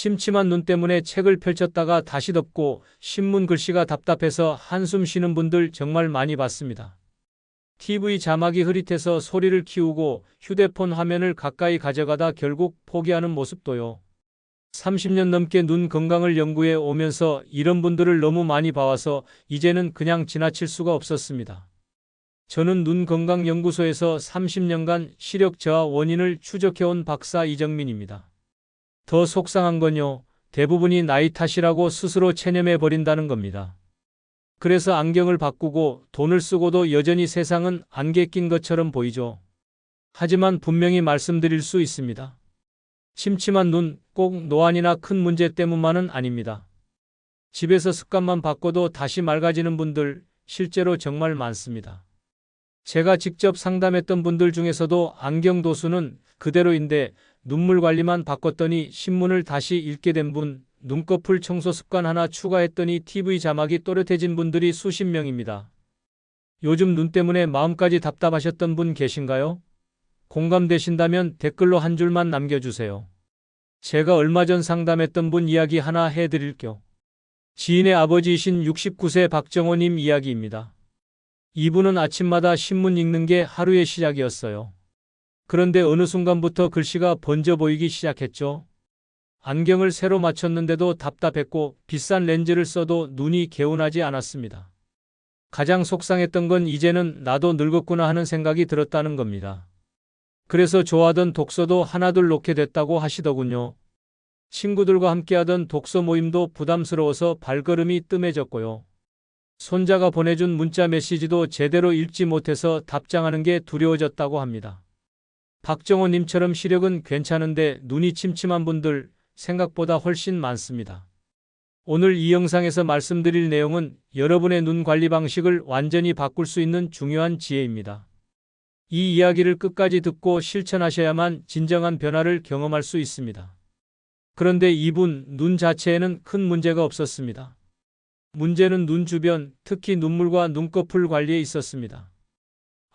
침침한 눈 때문에 책을 펼쳤다가 다시 덮고 신문 글씨가 답답해서 한숨 쉬는 분들 정말 많이 봤습니다. TV 자막이 흐릿해서 소리를 키우고 휴대폰 화면을 가까이 가져가다 결국 포기하는 모습도요. 30년 넘게 눈 건강을 연구해 오면서 이런 분들을 너무 많이 봐와서 이제는 그냥 지나칠 수가 없었습니다. 저는 눈건강연구소에서 30년간 시력 저하 원인을 추적해온 박사 이정민입니다. 더 속상한 건요, 대부분이 나이 탓이라고 스스로 체념해 버린다는 겁니다. 그래서 안경을 바꾸고 돈을 쓰고도 여전히 세상은 안개 낀 것처럼 보이죠. 하지만 분명히 말씀드릴 수 있습니다. 침침한 눈, 꼭 노안이나 큰 문제 때문만은 아닙니다. 집에서 습관만 바꿔도 다시 맑아지는 분들 실제로 정말 많습니다. 제가 직접 상담했던 분들 중에서도 안경 도수는 그대로인데 눈물 관리만 바꿨더니 신문을 다시 읽게 된 분, 눈꺼풀 청소 습관 하나 추가했더니 TV 자막이 또렷해진 분들이 수십 명입니다. 요즘 눈 때문에 마음까지 답답하셨던 분 계신가요? 공감되신다면 댓글로 한 줄만 남겨주세요. 제가 얼마 전 상담했던 분 이야기 하나 해드릴게요. 지인의 아버지이신 69세 박정호님 이야기입니다. 이분은 아침마다 신문 읽는 게 하루의 시작이었어요. 그런데 어느 순간부터 글씨가 번져 보이기 시작했죠. 안경을 새로 맞췄는데도 답답했고 비싼 렌즈를 써도 눈이 개운하지 않았습니다. 가장 속상했던 건 이제는 나도 늙었구나 하는 생각이 들었다는 겁니다. 그래서 좋아하던 독서도 하나둘 놓게 됐다고 하시더군요. 친구들과 함께하던 독서 모임도 부담스러워서 발걸음이 뜸해졌고요. 손자가 보내준 문자 메시지도 제대로 읽지 못해서 답장하는 게 두려워졌다고 합니다. 박정호님처럼 시력은 괜찮은데 눈이 침침한 분들 생각보다 훨씬 많습니다. 오늘 이 영상에서 말씀드릴 내용은 여러분의 눈 관리 방식을 완전히 바꿀 수 있는 중요한 지혜입니다. 이 이야기를 끝까지 듣고 실천하셔야만 진정한 변화를 경험할 수 있습니다. 그런데 이분 눈 자체에는 큰 문제가 없었습니다. 문제는 눈 주변, 특히 눈물과 눈꺼풀 관리에 있었습니다.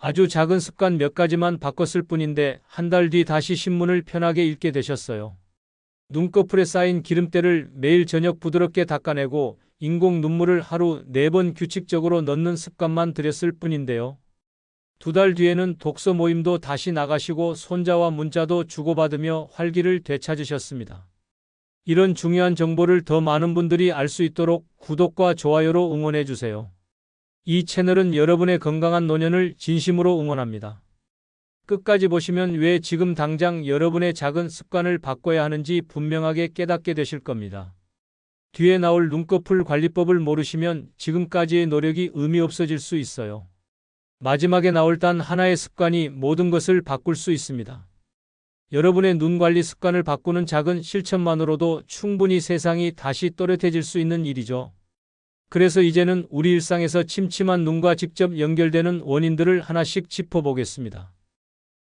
아주 작은 습관 몇 가지만 바꿨을 뿐인데 한 달 뒤 다시 신문을 편하게 읽게 되셨어요. 눈꺼풀에 쌓인 기름때를 매일 저녁 부드럽게 닦아내고 인공 눈물을 하루 4번 규칙적으로 넣는 습관만 들였을 뿐인데요. 2달 뒤에는 독서 모임도 다시 나가시고 손자와 문자도 주고받으며 활기를 되찾으셨습니다. 이런 중요한 정보를 더 많은 분들이 알 수 있도록 구독과 좋아요로 응원해 주세요. 이 채널은 여러분의 건강한 노년을 진심으로 응원합니다. 끝까지 보시면 왜 지금 당장 여러분의 작은 습관을 바꿔야 하는지 분명하게 깨닫게 되실 겁니다. 뒤에 나올 눈꺼풀 관리법을 모르시면 지금까지의 노력이 의미 없어질 수 있어요. 마지막에 나올 단 하나의 습관이 모든 것을 바꿀 수 있습니다. 여러분의 눈 관리 습관을 바꾸는 작은 실천만으로도 충분히 세상이 다시 또렷해질 수 있는 일이죠. 그래서 이제는 우리 일상에서 침침한 눈과 직접 연결되는 원인들을 하나씩 짚어보겠습니다.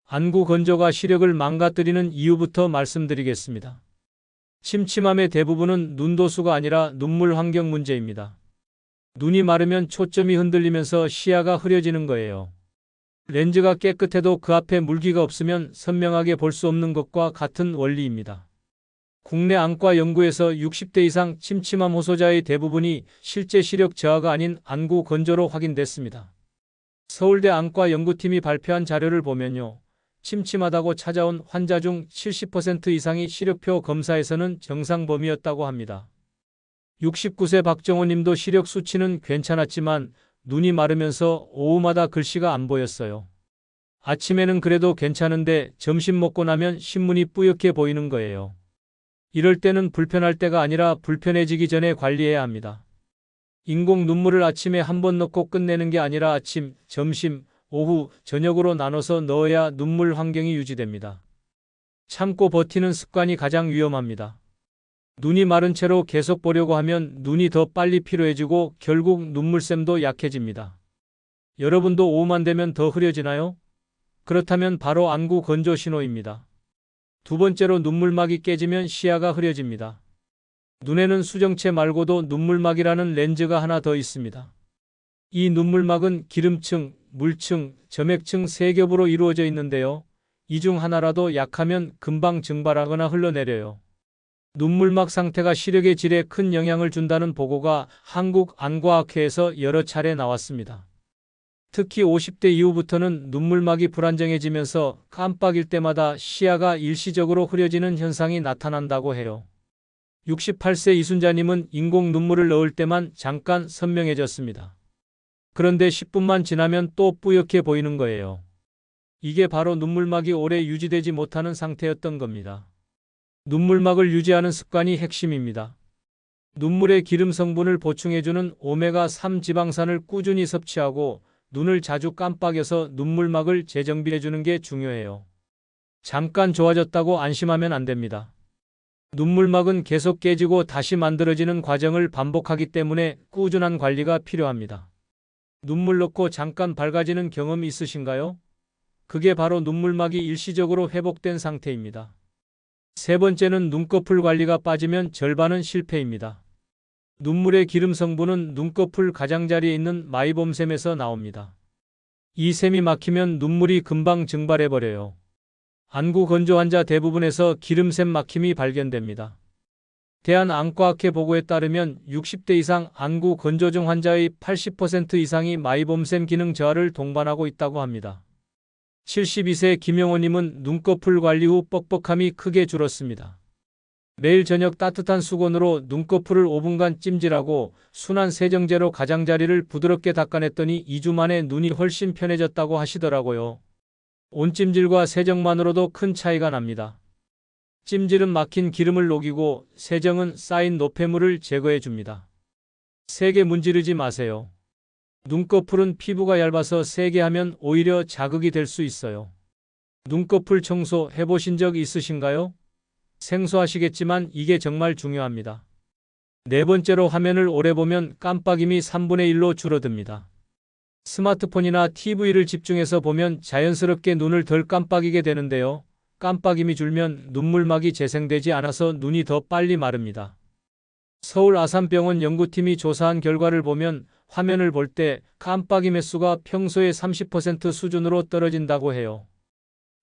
안구 건조가 시력을 망가뜨리는 이유부터 말씀드리겠습니다. 침침함의 대부분은 눈도수가 아니라 눈물 환경 문제입니다. 눈이 마르면 초점이 흔들리면서 시야가 흐려지는 거예요. 렌즈가 깨끗해도 그 앞에 물기가 없으면 선명하게 볼 수 없는 것과 같은 원리입니다. 국내 안과 연구에서 60대 이상 침침함 호소자의 대부분이 실제 시력 저하가 아닌 안구 건조로 확인됐습니다. 서울대 안과 연구팀이 발표한 자료를 보면요. 침침하다고 찾아온 환자 중 70% 이상이 시력표 검사에서는 정상 범위였다고 합니다. 69세 박정호 님도 시력 수치는 괜찮았지만 눈이 마르면서 오후마다 글씨가 안 보였어요. 아침에는 그래도 괜찮은데 점심 먹고 나면 신문이 뿌옇게 보이는 거예요. 이럴 때는 불편할 때가 아니라 불편해지기 전에 관리해야 합니다. 인공 눈물을 아침에 한 번 넣고 끝내는 게 아니라 아침, 점심, 오후, 저녁으로 나눠서 넣어야 눈물 환경이 유지됩니다. 참고 버티는 습관이 가장 위험합니다. 눈이 마른 채로 계속 보려고 하면 눈이 더 빨리 피로해지고 결국 눈물샘도 약해집니다. 여러분도 오후만 되면 더 흐려지나요? 그렇다면 바로 안구 건조 신호입니다. 두 번째로 눈물막이 깨지면 시야가 흐려집니다. 눈에는 수정체 말고도 눈물막이라는 렌즈가 하나 더 있습니다. 이 눈물막은 기름층, 물층, 점액층 3겹으로 이루어져 있는데요. 이 중 하나라도 약하면 금방 증발하거나 흘러내려요. 눈물막 상태가 시력의 질에 큰 영향을 준다는 보고가 한국안과학회에서 여러 차례 나왔습니다. 특히 50대 이후부터는 눈물막이 불안정해지면서 깜빡일 때마다 시야가 일시적으로 흐려지는 현상이 나타난다고 해요. 68세 이순자님은 인공 눈물을 넣을 때만 잠깐 선명해졌습니다. 그런데 10분만 지나면 또 뿌옇게 보이는 거예요. 이게 바로 눈물막이 오래 유지되지 못하는 상태였던 겁니다. 눈물막을 유지하는 습관이 핵심입니다. 눈물의 기름 성분을 보충해주는 오메가3 지방산을 꾸준히 섭취하고 눈을 자주 깜빡여서 눈물막을 재정비해주는 게 중요해요. 잠깐 좋아졌다고 안심하면 안 됩니다. 눈물막은 계속 깨지고 다시 만들어지는 과정을 반복하기 때문에 꾸준한 관리가 필요합니다. 눈물 넣고 잠깐 밝아지는 경험 있으신가요? 그게 바로 눈물막이 일시적으로 회복된 상태입니다. 세 번째는 눈꺼풀 관리가 빠지면 절반은 실패입니다. 눈물의 기름 성분은 눈꺼풀 가장자리에 있는 마이봄샘에서 나옵니다. 이 샘이 막히면 눈물이 금방 증발해버려요. 안구 건조 환자 대부분에서 기름샘 막힘이 발견됩니다. 대한안과학회 보고에 따르면 60대 이상 안구 건조증 환자의 80% 이상이 마이봄샘 기능 저하를 동반하고 있다고 합니다. 72세 김영호님은 눈꺼풀 관리 후 뻑뻑함이 크게 줄었습니다. 매일 저녁 따뜻한 수건으로 눈꺼풀을 5분간 찜질하고 순한 세정제로 가장자리를 부드럽게 닦아냈더니 2주 만에 눈이 훨씬 편해졌다고 하시더라고요. 온찜질과 세정만으로도 큰 차이가 납니다. 찜질은 막힌 기름을 녹이고 세정은 쌓인 노폐물을 제거해 줍니다. 세게 문지르지 마세요. 눈꺼풀은 피부가 얇아서 세게 하면 오히려 자극이 될 수 있어요. 눈꺼풀 청소 해보신 적 있으신가요? 생소하시겠지만 이게 정말 중요합니다. 네 번째로 화면을 오래 보면 깜빡임이 3분의 1로 줄어듭니다. 스마트폰이나 TV를 집중해서 보면 자연스럽게 눈을 덜 깜빡이게 되는데요. 깜빡임이 줄면 눈물막이 재생되지 않아서 눈이 더 빨리 마릅니다. 서울 아산병원 연구팀이 조사한 결과를 보면 화면을 볼 때 깜빡임 횟수가 평소의 30% 수준으로 떨어진다고 해요.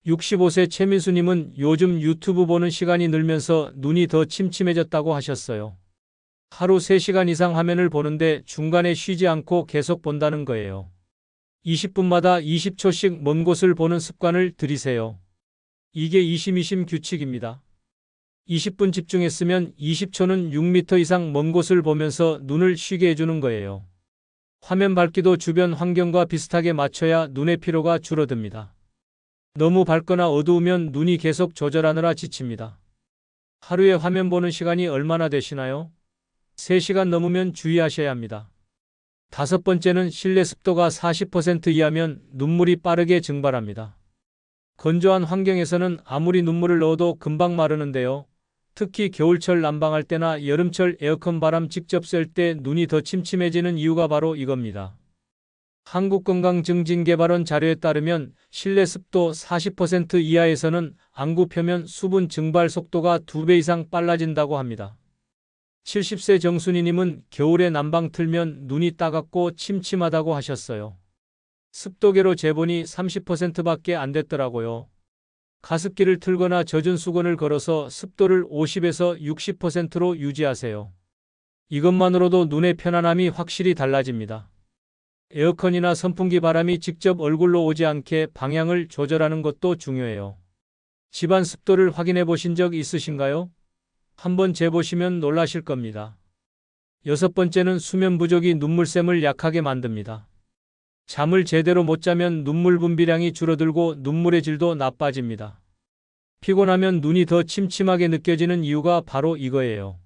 65세 최민수님은 요즘 유튜브 보는 시간이 늘면서 눈이 더 침침해졌다고 하셨어요. 하루 3시간 이상 화면을 보는데 중간에 쉬지 않고 계속 본다는 거예요. 20분마다 20초씩 먼 곳을 보는 습관을 들이세요. 이게 20-20 규칙입니다. 20분 집중했으면 20초는 6m 이상 먼 곳을 보면서 눈을 쉬게 해주는 거예요. 화면 밝기도 주변 환경과 비슷하게 맞춰야 눈의 피로가 줄어듭니다. 너무 밝거나 어두우면 눈이 계속 조절하느라 지칩니다. 하루에 화면 보는 시간이 얼마나 되시나요? 3시간 넘으면 주의하셔야 합니다. 다섯 번째는 실내 습도가 40% 이하면 눈물이 빠르게 증발합니다. 건조한 환경에서는 아무리 눈물을 넣어도 금방 마르는데요. 특히 겨울철 난방할 때나 여름철 에어컨 바람 직접 쐴 때 눈이 더 침침해지는 이유가 바로 이겁니다. 한국건강증진개발원 자료에 따르면 실내 습도 40% 이하에서는 안구 표면 수분 증발 속도가 2배 이상 빨라진다고 합니다. 70세 정순이님은 겨울에 난방 틀면 눈이 따갑고 침침하다고 하셨어요. 습도계로 재보니 30%밖에 안 됐더라고요. 가습기를 틀거나 젖은 수건을 걸어서 습도를 50에서 60%로 유지하세요. 이것만으로도 눈의 편안함이 확실히 달라집니다. 에어컨이나 선풍기 바람이 직접 얼굴로 오지 않게 방향을 조절하는 것도 중요해요. 집안 습도를 확인해 보신 적 있으신가요? 한번 재보시면 놀라실 겁니다. 여섯 번째는 수면 부족이 눈물샘을 약하게 만듭니다. 잠을 제대로 못 자면 눈물 분비량이 줄어들고 눈물의 질도 나빠집니다. 피곤하면 눈이 더 침침하게 느껴지는 이유가 바로 이거예요.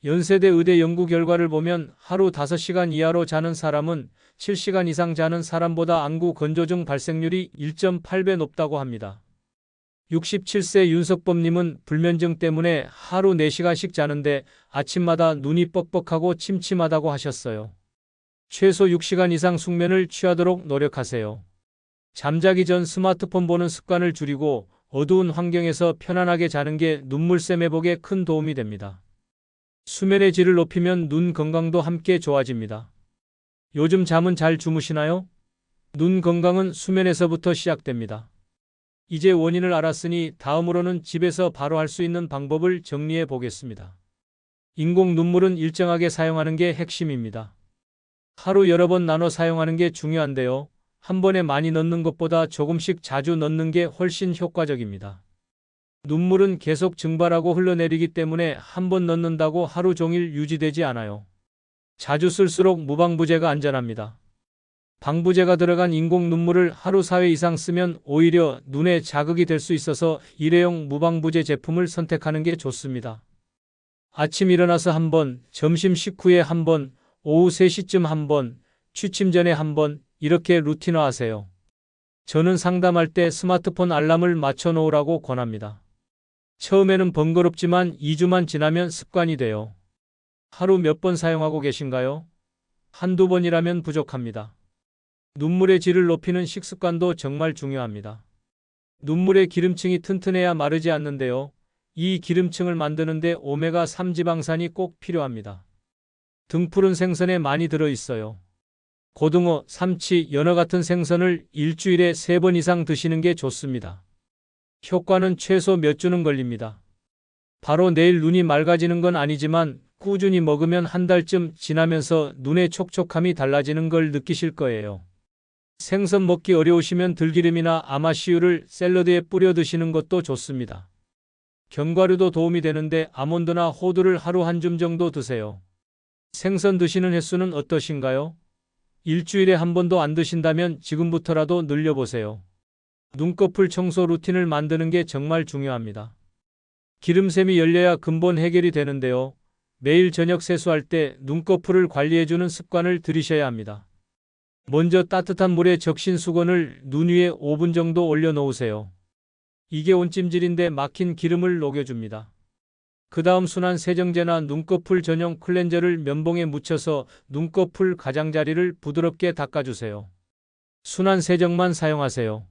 연세대 의대 연구 결과를 보면 하루 5시간 이하로 자는 사람은 7시간 이상 자는 사람보다 안구 건조증 발생률이 1.8배 높다고 합니다. 67세 윤석범님은 불면증 때문에 하루 4시간씩 자는데 아침마다 눈이 뻑뻑하고 침침하다고 하셨어요. 최소 6시간 이상 숙면을 취하도록 노력하세요. 잠자기 전 스마트폰 보는 습관을 줄이고 어두운 환경에서 편안하게 자는 게 눈물샘 회복에 큰 도움이 됩니다. 수면의 질을 높이면 눈 건강도 함께 좋아집니다. 요즘 잠은 잘 주무시나요? 눈 건강은 수면에서부터 시작됩니다. 이제 원인을 알았으니 다음으로는 집에서 바로 할 수 있는 방법을 정리해 보겠습니다. 인공 눈물은 일정하게 사용하는 게 핵심입니다. 하루 여러 번 나눠 사용하는 게 중요한데요. 한 번에 많이 넣는 것보다 조금씩 자주 넣는 게 훨씬 효과적입니다. 눈물은 계속 증발하고 흘러내리기 때문에 한 번 넣는다고 하루 종일 유지되지 않아요. 자주 쓸수록 무방부제가 안전합니다. 방부제가 들어간 인공 눈물을 하루 4회 이상 쓰면 오히려 눈에 자극이 될 수 있어서 일회용 무방부제 제품을 선택하는 게 좋습니다. 아침 일어나서 한 번, 점심 식후에 한 번, 오후 3시쯤 한 번, 취침 전에 한 번, 이렇게 루틴화하세요. 저는 상담할 때 스마트폰 알람을 맞춰 놓으라고 권합니다. 처음에는 번거롭지만 2주만 지나면 습관이 돼요. 하루 몇 번 사용하고 계신가요? 한두 번이라면 부족합니다. 눈물의 질을 높이는 식습관도 정말 중요합니다. 눈물의 기름층이 튼튼해야 마르지 않는데요. 이 기름층을 만드는데 오메가3 지방산이 꼭 필요합니다. 등푸른 생선에 많이 들어있어요. 고등어, 삼치, 연어 같은 생선을 일주일에 3번 이상 드시는 게 좋습니다. 효과는 최소 몇 주는 걸립니다. 바로 내일 눈이 맑아지는 건 아니지만 꾸준히 먹으면 한 달쯤 지나면서 눈의 촉촉함이 달라지는 걸 느끼실 거예요. 생선 먹기 어려우시면 들기름이나 아마씨유를 샐러드에 뿌려 드시는 것도 좋습니다. 견과류도 도움이 되는데 아몬드나 호두를 하루 한 줌 정도 드세요. 생선 드시는 횟수는 어떠신가요? 일주일에 한 번도 안 드신다면 지금부터라도 늘려보세요. 눈꺼풀 청소 루틴을 만드는 게 정말 중요합니다. 기름샘이 열려야 근본 해결이 되는데요. 매일 저녁 세수할 때 눈꺼풀을 관리해주는 습관을 들이셔야 합니다. 먼저 따뜻한 물에 적신 수건을 눈 위에 5분 정도 올려놓으세요. 이게 온찜질인데 막힌 기름을 녹여줍니다. 그 다음 순한 세정제나 눈꺼풀 전용 클렌저를 면봉에 묻혀서 눈꺼풀 가장자리를 부드럽게 닦아주세요. 순한 세정만 사용하세요.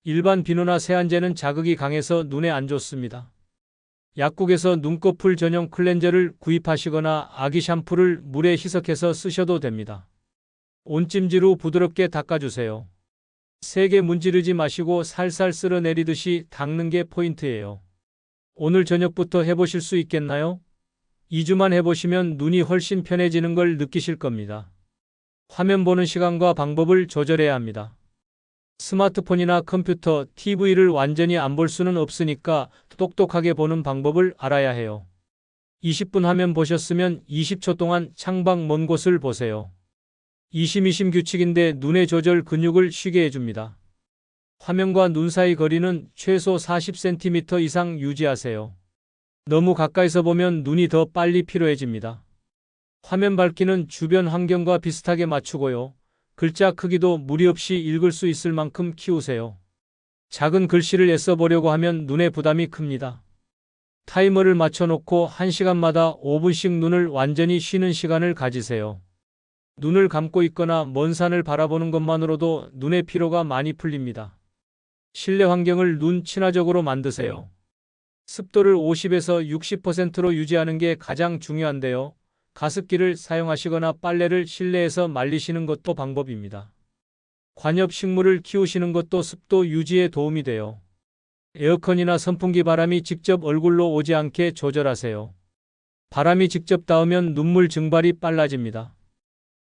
일반 비누나 세안제는 자극이 강해서 눈에 안 좋습니다. 약국에서 눈꺼풀 전용 클렌저를 구입하시거나 아기 샴푸를 물에 희석해서 쓰셔도 됩니다. 온찜질 후 부드럽게 닦아주세요. 세게 문지르지 마시고 살살 쓸어내리듯이 닦는 게 포인트예요. 오늘 저녁부터 해보실 수 있겠나요? 2주만 해보시면 눈이 훨씬 편해지는 걸 느끼실 겁니다. 화면 보는 시간과 방법을 조절해야 합니다. 스마트폰이나 컴퓨터, TV를 완전히 안 볼 수는 없으니까 똑똑하게 보는 방법을 알아야 해요. 20분 화면 보셨으면 20초 동안 창밖 먼 곳을 보세요. 이심이심 규칙인데 눈의 조절 근육을 쉬게 해줍니다. 화면과 눈 사이 거리는 최소 40cm 이상 유지하세요. 너무 가까이서 보면 눈이 더 빨리 피로해집니다. 화면 밝기는 주변 환경과 비슷하게 맞추고요. 글자 크기도 무리 없이 읽을 수 있을 만큼 키우세요. 작은 글씨를 애써 보려고 하면 눈에 부담이 큽니다. 타이머를 맞춰놓고 1시간마다 5분씩 눈을 완전히 쉬는 시간을 가지세요. 눈을 감고 있거나 먼 산을 바라보는 것만으로도 눈의 피로가 많이 풀립니다. 실내 환경을 눈 친화적으로 만드세요. 습도를 50에서 60%로 유지하는 게 가장 중요한데요. 가습기를 사용하시거나 빨래를 실내에서 말리시는 것도 방법입니다. 관엽식물을 키우시는 것도 습도 유지에 도움이 돼요. 에어컨이나 선풍기 바람이 직접 얼굴로 오지 않게 조절하세요. 바람이 직접 닿으면 눈물 증발이 빨라집니다.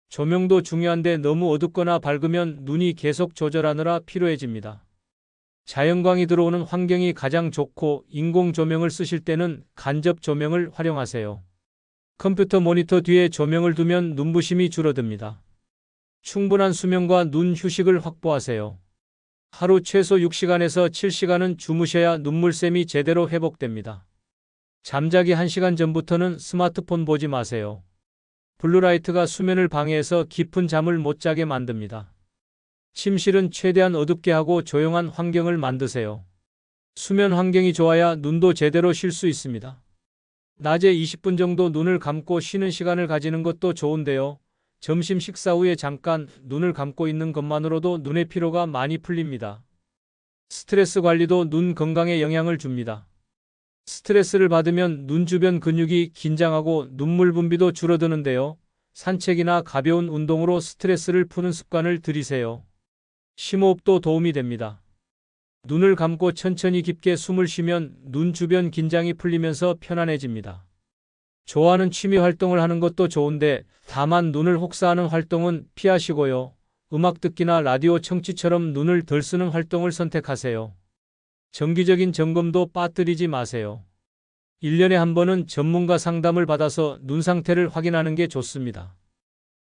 조명도 중요한데 너무 어둡거나 밝으면 눈이 계속 조절하느라 피로해집니다. 자연광이 들어오는 환경이 가장 좋고 인공 조명을 쓰실 때는 간접 조명을 활용하세요. 컴퓨터 모니터 뒤에 조명을 두면 눈부심이 줄어듭니다. 충분한 수면과 눈 휴식을 확보하세요. 하루 최소 6시간에서 7시간은 주무셔야 눈물샘이 제대로 회복됩니다. 잠자기 1시간 전부터는 스마트폰 보지 마세요. 블루라이트가 수면을 방해해서 깊은 잠을 못 자게 만듭니다. 침실은 최대한 어둡게 하고 조용한 환경을 만드세요. 수면 환경이 좋아야 눈도 제대로 쉴 수 있습니다. 낮에 20분 정도 눈을 감고 쉬는 시간을 가지는 것도 좋은데요. 점심 식사 후에 잠깐 눈을 감고 있는 것만으로도 눈의 피로가 많이 풀립니다. 스트레스 관리도 눈 건강에 영향을 줍니다. 스트레스를 받으면 눈 주변 근육이 긴장하고 눈물 분비도 줄어드는데요. 산책이나 가벼운 운동으로 스트레스를 푸는 습관을 들이세요. 심호흡도 도움이 됩니다. 눈을 감고 천천히 깊게 숨을 쉬면 눈 주변 긴장이 풀리면서 편안해집니다. 좋아하는 취미 활동을 하는 것도 좋은데 다만 눈을 혹사하는 활동은 피하시고요. 음악 듣기나 라디오 청취처럼 눈을 덜 쓰는 활동을 선택하세요. 정기적인 점검도 빠뜨리지 마세요. 1년에 한 번은 전문가 상담을 받아서 눈 상태를 확인하는 게 좋습니다.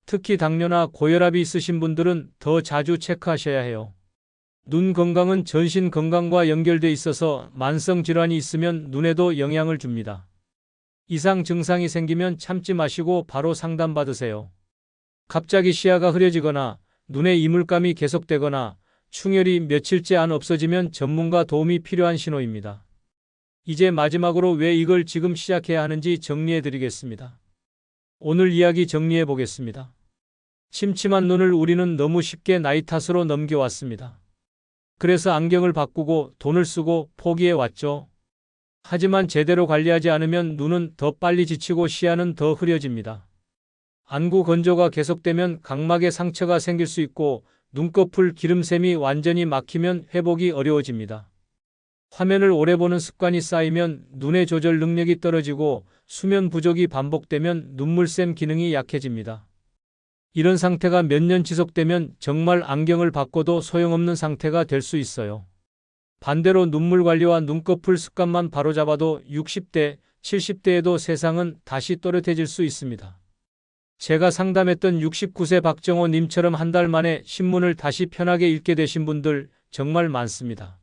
특히 당뇨나 고혈압이 있으신 분들은 더 자주 체크하셔야 해요. 눈 건강은 전신 건강과 연결돼 있어서 만성 질환이 있으면 눈에도 영향을 줍니다. 이상 증상이 생기면 참지 마시고 바로 상담받으세요. 갑자기 시야가 흐려지거나 눈에 이물감이 계속되거나 충혈이 며칠째 안 없어지면 전문가 도움이 필요한 신호입니다. 이제 마지막으로 왜 이걸 지금 시작해야 하는지 정리해 드리겠습니다. 오늘 이야기 정리해 보겠습니다. 침침한 눈을 우리는 너무 쉽게 나이 탓으로 넘겨왔습니다. 그래서 안경을 바꾸고 돈을 쓰고 포기해 왔죠. 하지만 제대로 관리하지 않으면 눈은 더 빨리 지치고 시야는 더 흐려집니다. 안구 건조가 계속되면 각막에 상처가 생길 수 있고 눈꺼풀 기름샘이 완전히 막히면 회복이 어려워집니다. 화면을 오래 보는 습관이 쌓이면 눈의 조절 능력이 떨어지고 수면 부족이 반복되면 눈물샘 기능이 약해집니다. 이런 상태가 몇 년 지속되면 정말 안경을 바꿔도 소용없는 상태가 될 수 있어요. 반대로 눈물 관리와 눈꺼풀 습관만 바로잡아도 60대, 70대에도 세상은 다시 또렷해질 수 있습니다. 제가 상담했던 69세 박정호 님처럼 한 달 만에 신문을 다시 편하게 읽게 되신 분들 정말 많습니다.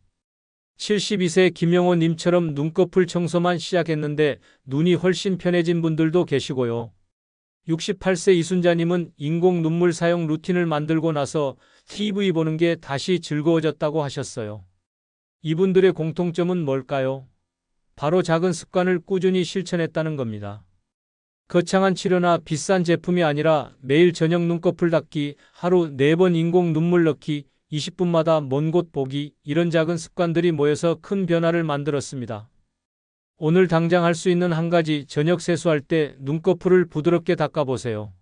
72세 김영호 님처럼 눈꺼풀 청소만 시작했는데 눈이 훨씬 편해진 분들도 계시고요. 68세 이순자님은 인공 눈물 사용 루틴을 만들고 나서 TV 보는 게 다시 즐거워졌다고 하셨어요. 이분들의 공통점은 뭘까요? 바로 작은 습관을 꾸준히 실천했다는 겁니다. 거창한 치료나 비싼 제품이 아니라 매일 저녁 눈꺼풀 닦기, 하루 4번 인공 눈물 넣기, 20분마다 먼 곳 보기, 이런 작은 습관들이 모여서 큰 변화를 만들었습니다. 오늘 당장 할 수 있는 한 가지, 저녁 세수할 때 눈꺼풀을 부드럽게 닦아보세요.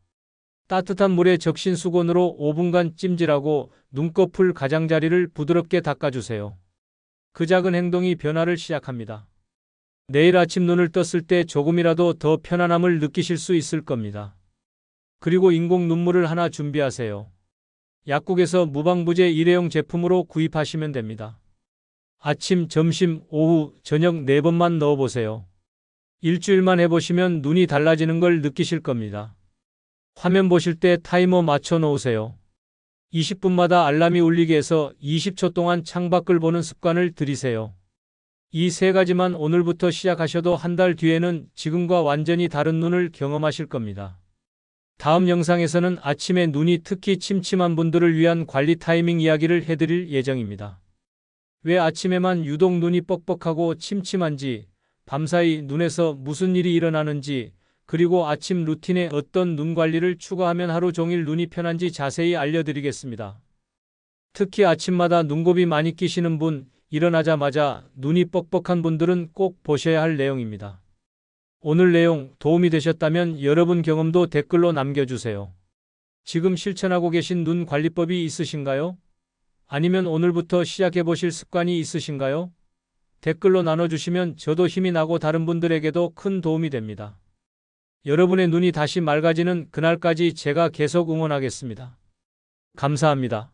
따뜻한 물에 적신 수건으로 5분간 찜질하고 눈꺼풀 가장자리를 부드럽게 닦아주세요. 그 작은 행동이 변화를 시작합니다. 내일 아침 눈을 떴을 때 조금이라도 더 편안함을 느끼실 수 있을 겁니다. 그리고 인공 눈물을 하나 준비하세요. 약국에서 무방부제 일회용 제품으로 구입하시면 됩니다. 아침, 점심, 오후, 저녁 4번만 넣어보세요. 일주일만 해보시면 눈이 달라지는 걸 느끼실 겁니다. 화면 보실 때 타이머 맞춰 놓으세요. 20분마다 알람이 울리게 해서 20초 동안 창밖을 보는 습관을 들이세요. 이 3가지만 오늘부터 시작하셔도 한 달 뒤에는 지금과 완전히 다른 눈을 경험하실 겁니다. 다음 영상에서는 아침에 눈이 특히 침침한 분들을 위한 관리 타이밍 이야기를 해드릴 예정입니다. 왜 아침에만 유독 눈이 뻑뻑하고 침침한지, 밤사이 눈에서 무슨 일이 일어나는지, 그리고 아침 루틴에 어떤 눈 관리를 추가하면 하루 종일 눈이 편한지 자세히 알려드리겠습니다. 특히 아침마다 눈곱이 많이 끼시는 분, 일어나자마자 눈이 뻑뻑한 분들은 꼭 보셔야 할 내용입니다. 오늘 내용 도움이 되셨다면 여러분 경험도 댓글로 남겨주세요. 지금 실천하고 계신 눈 관리법이 있으신가요? 아니면 오늘부터 시작해보실 습관이 있으신가요? 댓글로 나눠주시면 저도 힘이 나고 다른 분들에게도 큰 도움이 됩니다. 여러분의 눈이 다시 맑아지는 그날까지 제가 계속 응원하겠습니다. 감사합니다.